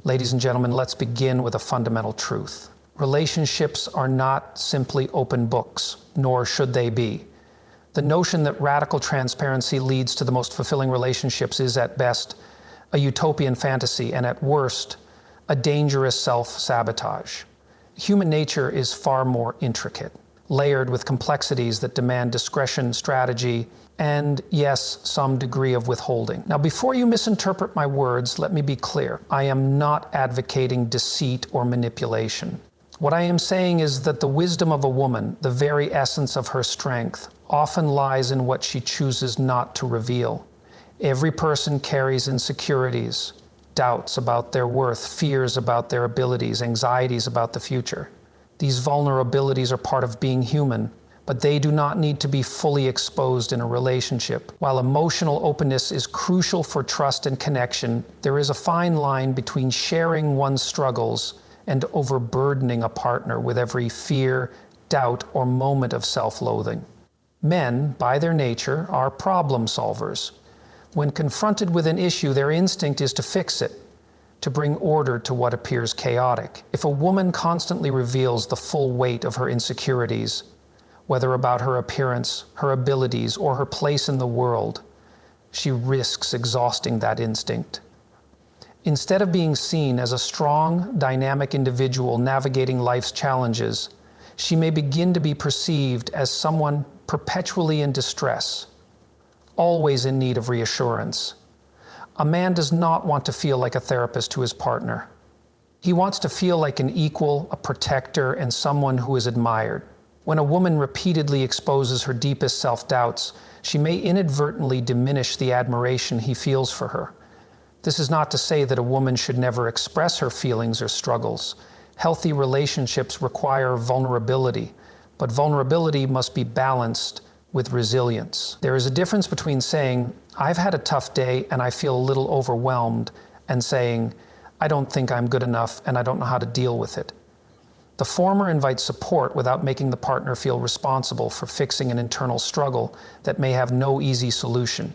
Ladies and gentlemen, let's begin with a fundamental truth. Relationships are not simply open books, nor should they be. The notion that radical transparency leads to the most fulfilling relationships is, at best, a utopian fantasy, and at worst, a dangerous self-sabotage. Human nature is far more intricate, layered with complexities that demand discretion, strategy, and, yes, some degree of withholding. Now, before you misinterpret my words, let me be clear. I am not advocating deceit or manipulation. What I am saying is that the wisdom of a woman, the very essence of her strength, often lies in what she chooses not to reveal. Every person carries insecurities, doubts about their worth, fears about their abilities, anxieties about the future. These vulnerabilities are part of being human, but they do not need to be fully exposed in a relationship. While emotional openness is crucial for trust and connection, there is a fine line between sharing one's struggles and overburdening a partner with every fear, doubt, or moment of self-loathing. Men, by their nature, are problem solvers. When confronted with an issue, their instinct is to fix it, to bring order to what appears chaotic. If a woman constantly reveals the full weight of her insecurities, whether about her appearance, her abilities, or her place in the world, she risks exhausting that instinct. Instead of being seen as a strong, dynamic individual navigating life's challenges, she may begin to be perceived as someone perpetually in distress, always in need of reassurance. A man does not want to feel like a therapist to his partner. He wants to feel like an equal, a protector, and someone who is admired. When a woman repeatedly exposes her deepest self-doubts, she may inadvertently diminish the admiration he feels for her. This is not to say that a woman should never express her feelings or struggles. Healthy relationships require vulnerability, but vulnerability must be balanced with resilience. There is a difference between saying, "I've had a tough day and I feel a little overwhelmed," and saying, "I don't think I'm good enough and I don't know how to deal with it." The former invites support without making the partner feel responsible for fixing an internal struggle that may have no easy solution.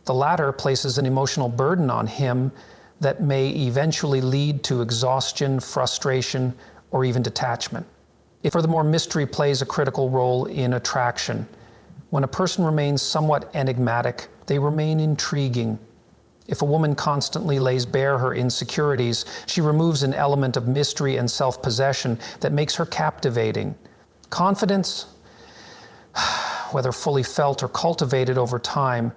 The latter places an emotional burden on him that may eventually lead to exhaustion, frustration, or even detachment. Furthermore, mystery plays a critical role in attraction. When a person remains somewhat enigmatic, they remain intriguing. If a woman constantly lays bare her insecurities, she removes an element of mystery and self-possession that makes her captivating. Confidence, whether fully felt or cultivated over time,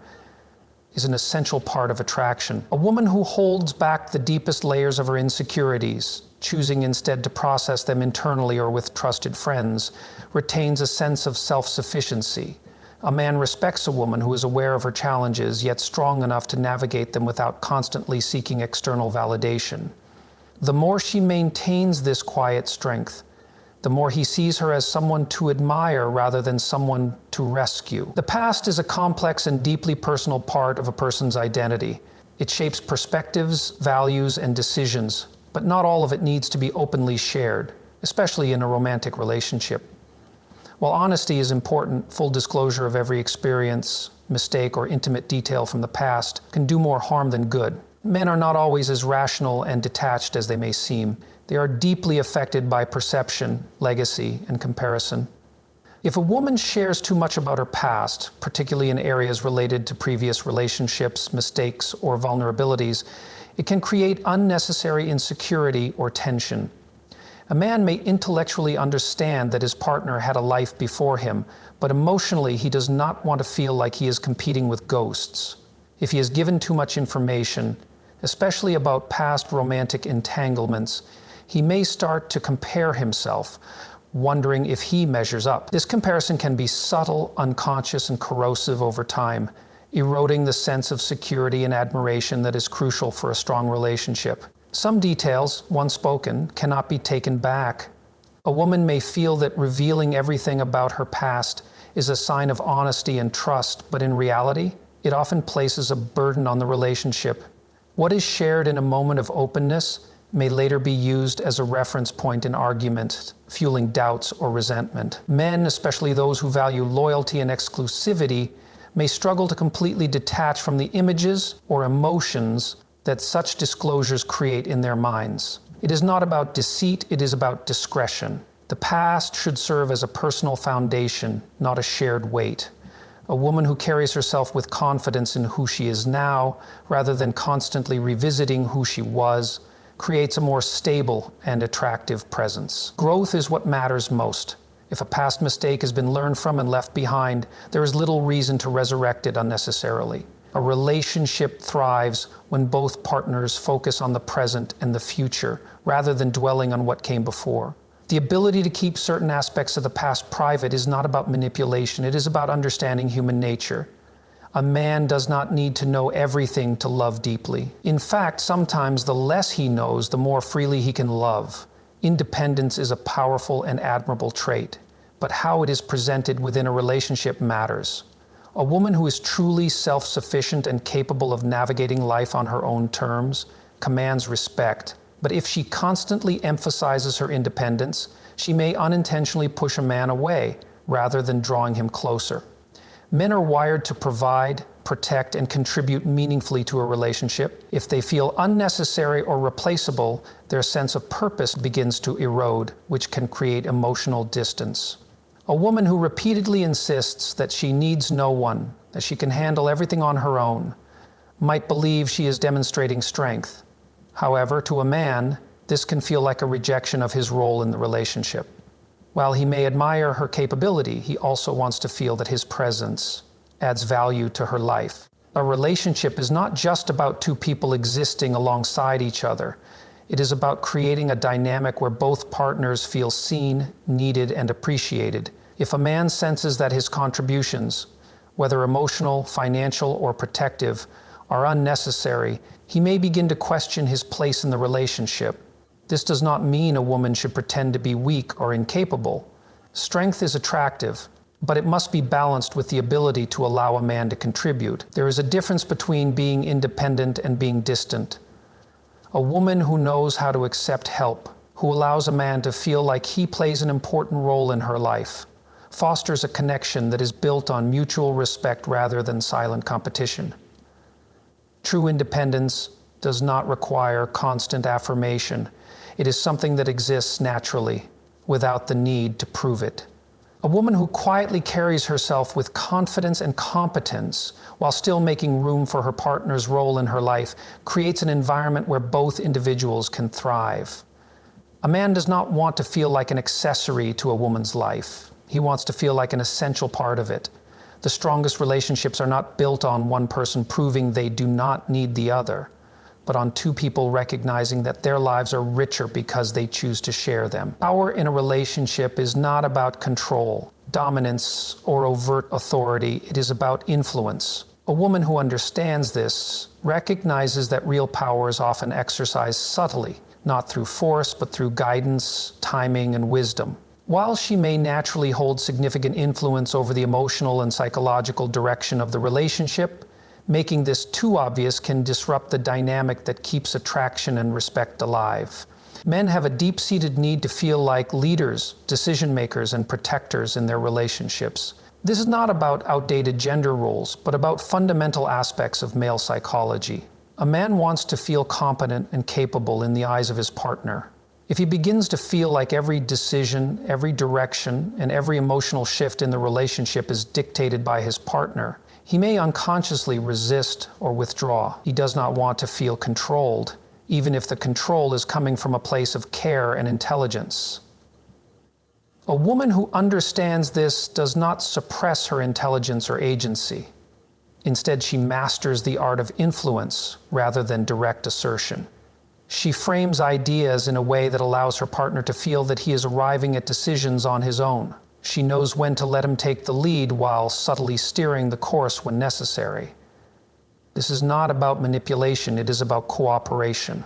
is an essential part of attraction. A woman who holds back the deepest layers of her insecurities, choosing instead to process them internally or with trusted friends, retains a sense of self-sufficiency. A man respects a woman who is aware of her challenges, yet strong enough to navigate them without constantly seeking external validation. The more she maintains this quiet strength, the more he sees her as someone to admire rather than someone to rescue. The past is a complex and deeply personal part of a person's identity. It shapes perspectives, values, and decisions, but not all of it needs to be openly shared, especially in a romantic relationship. While honesty is important, full disclosure of every experience, mistake, or intimate detail from the past can do more harm than good. Men are not always as rational and detached as they may seem. They are deeply affected by perception, legacy, and comparison. If a woman shares too much about her past, particularly in areas related to previous relationships, mistakes, or vulnerabilities, it can create unnecessary insecurity or tension. A man may intellectually understand that his partner had a life before him, but emotionally he does not want to feel like he is competing with ghosts. If he is given too much information, especially about past romantic entanglements, he may start to compare himself, wondering if he measures up. This comparison can be subtle, unconscious, and corrosive over time, eroding the sense of security and admiration that is crucial for a strong relationship. Some details, once spoken, cannot be taken back. A woman may feel that revealing everything about her past is a sign of honesty and trust, but in reality, it often places a burden on the relationship. What is shared in a moment of openness may later be used as a reference point in argument, fueling doubts or resentment. Men, especially those who value loyalty and exclusivity, may struggle to completely detach from the images or emotions that such disclosures create in their minds. It is not about deceit, it is about discretion. The past should serve as a personal foundation, not a shared weight. A woman who carries herself with confidence in who she is now, rather than constantly revisiting who she was, creates a more stable and attractive presence. Growth is what matters most. If a past mistake has been learned from and left behind, there is little reason to resurrect it unnecessarily. A relationship thrives when both partners focus on the present and the future, rather than dwelling on what came before. The ability to keep certain aspects of the past private is not about manipulation, it is about understanding human nature. A man does not need to know everything to love deeply. In fact, sometimes the less he knows, the more freely he can love. Independence is a powerful and admirable trait, but how it is presented within a relationship matters. A woman who is truly self-sufficient and capable of navigating life on her own terms commands respect. But if she constantly emphasizes her independence, she may unintentionally push a man away rather than drawing him closer. Men are wired to provide, protect, and contribute meaningfully to a relationship. If they feel unnecessary or replaceable, their sense of purpose begins to erode, which can create emotional distance. A woman who repeatedly insists that she needs no one, that she can handle everything on her own, might believe she is demonstrating strength. However, to a man, this can feel like a rejection of his role in the relationship. While he may admire her capability, he also wants to feel that his presence adds value to her life. A relationship is not just about two people existing alongside each other. It is about creating a dynamic where both partners feel seen, needed, and appreciated. If a man senses that his contributions, whether emotional, financial, or protective, are unnecessary, he may begin to question his place in the relationship. This does not mean a woman should pretend to be weak or incapable. Strength is attractive, but it must be balanced with the ability to allow a man to contribute. There is a difference between being independent and being distant. A woman who knows how to accept help, who allows a man to feel like he plays an important role in her life, fosters a connection that is built on mutual respect rather than silent competition. True independence does not require constant affirmation. It is something that exists naturally, without the need to prove it. A woman who quietly carries herself with confidence and competence, while still making room for her partner's role in her life, creates an environment where both individuals can thrive. A man does not want to feel like an accessory to a woman's life. He wants to feel like an essential part of it. The strongest relationships are not built on one person proving they do not need the other, but on two people recognizing that their lives are richer because they choose to share them. Power in a relationship is not about control, dominance, or overt authority. It is about influence. A woman who understands this recognizes that real power is often exercised subtly, not through force, but through guidance, timing, and wisdom. While she may naturally hold significant influence over the emotional and psychological direction of the relationship, making this too obvious can disrupt the dynamic that keeps attraction and respect alive. Men have a deep-seated need to feel like leaders, decision-makers, and protectors in their relationships. This is not about outdated gender roles, but about fundamental aspects of male psychology. A man wants to feel competent and capable in the eyes of his partner. If he begins to feel like every decision, every direction, and every emotional shift in the relationship is dictated by his partner, he may unconsciously resist or withdraw. He does not want to feel controlled, even if the control is coming from a place of care and intelligence. A woman who understands this does not suppress her intelligence or agency. Instead, she masters the art of influence rather than direct assertion. She frames ideas in a way that allows her partner to feel that he is arriving at decisions on his own. She knows when to let him take the lead while subtly steering the course when necessary. This is not about manipulation, it is about cooperation.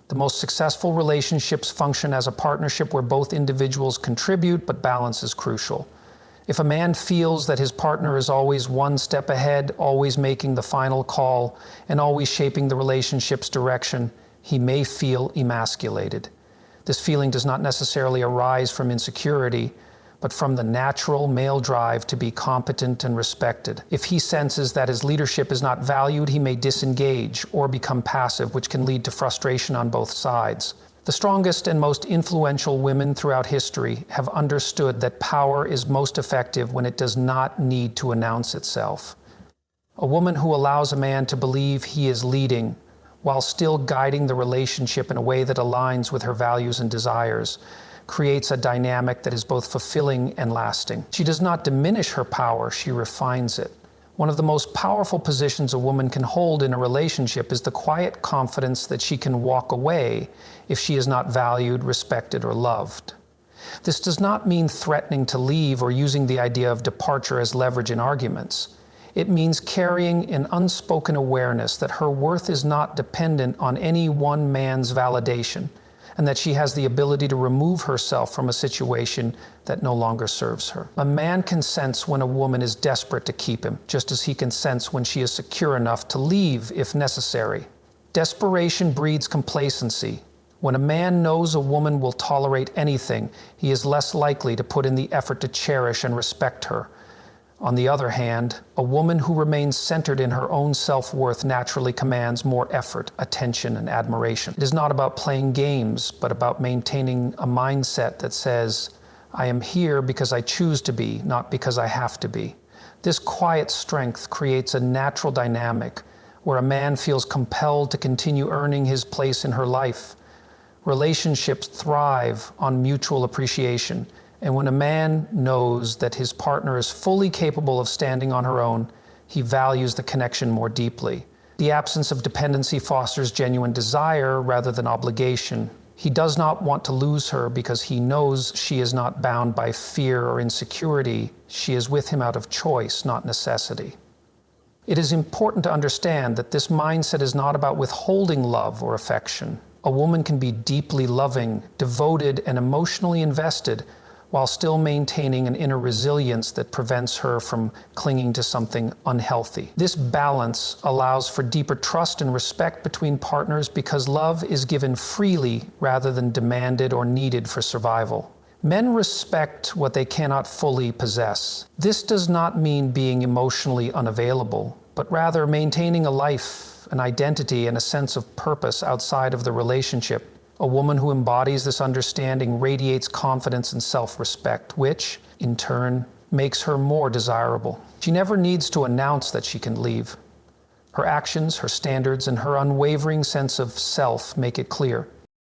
The most successful relationships function as a partnership where both individuals contribute, but balance is crucial. If a man feels that his partner is always one step ahead, always making the final call, and always shaping the relationship's direction, he may feel emasculated. This feeling does not necessarily arise from insecurity, but from the natural male drive to be competent and respected. If he senses that his leadership is not valued, he may disengage or become passive, which can lead to frustration on both sides. The strongest and most influential women throughout history have understood that power is most effective when it does not need to announce itself. A woman who allows a man to believe he is leading while still guiding the relationship in a way that aligns with her values and desires creates a dynamic that is both fulfilling and lasting. She does not diminish her power, she refines it. One of the most powerful positions a woman can hold in a relationship is the quiet confidence that she can walk away if she is not valued, respected, or loved. This does not mean threatening to leave or using the idea of departure as leverage in arguments. It means carrying an unspoken awareness that her worth is not dependent on any one man's validation, and that she has the ability to remove herself from a situation that no longer serves her. A man can sense when a woman is desperate to keep him, just as he can sense when she is secure enough to leave if necessary. Desperation breeds complacency. When a man knows a woman will tolerate anything, he is less likely to put in the effort to cherish and respect her. On the other hand, a woman who remains centered in her own self-worth naturally commands more effort, attention, and admiration. It is not about playing games, but about maintaining a mindset that says, I am here because I choose to be, not because I have to be. This quiet strength creates a natural dynamic where a man feels compelled to continue earning his place in her life. Relationships thrive on mutual appreciation. And when a man knows that his partner is fully capable of standing on her own, he values the connection more deeply. The absence of dependency fosters genuine desire rather than obligation. He does not want to lose her because he knows she is not bound by fear or insecurity. She is with him out of choice, not necessity. It is important to understand that this mindset is not about withholding love or affection. A woman can be deeply loving, devoted, and emotionally invested while still maintaining an inner resilience that prevents her from clinging to something unhealthy. This balance allows for deeper trust and respect between partners because love is given freely rather than demanded or needed for survival. Men respect what they cannot fully possess. This does not mean being emotionally unavailable, but rather maintaining a life, an identity, and a sense of purpose outside of the relationship. A woman who embodies this understanding radiates confidence and self-respect, which, in turn, makes her more desirable. She never needs to announce that she can leave. Her actions, her standards, and her unwavering sense of self make it clear.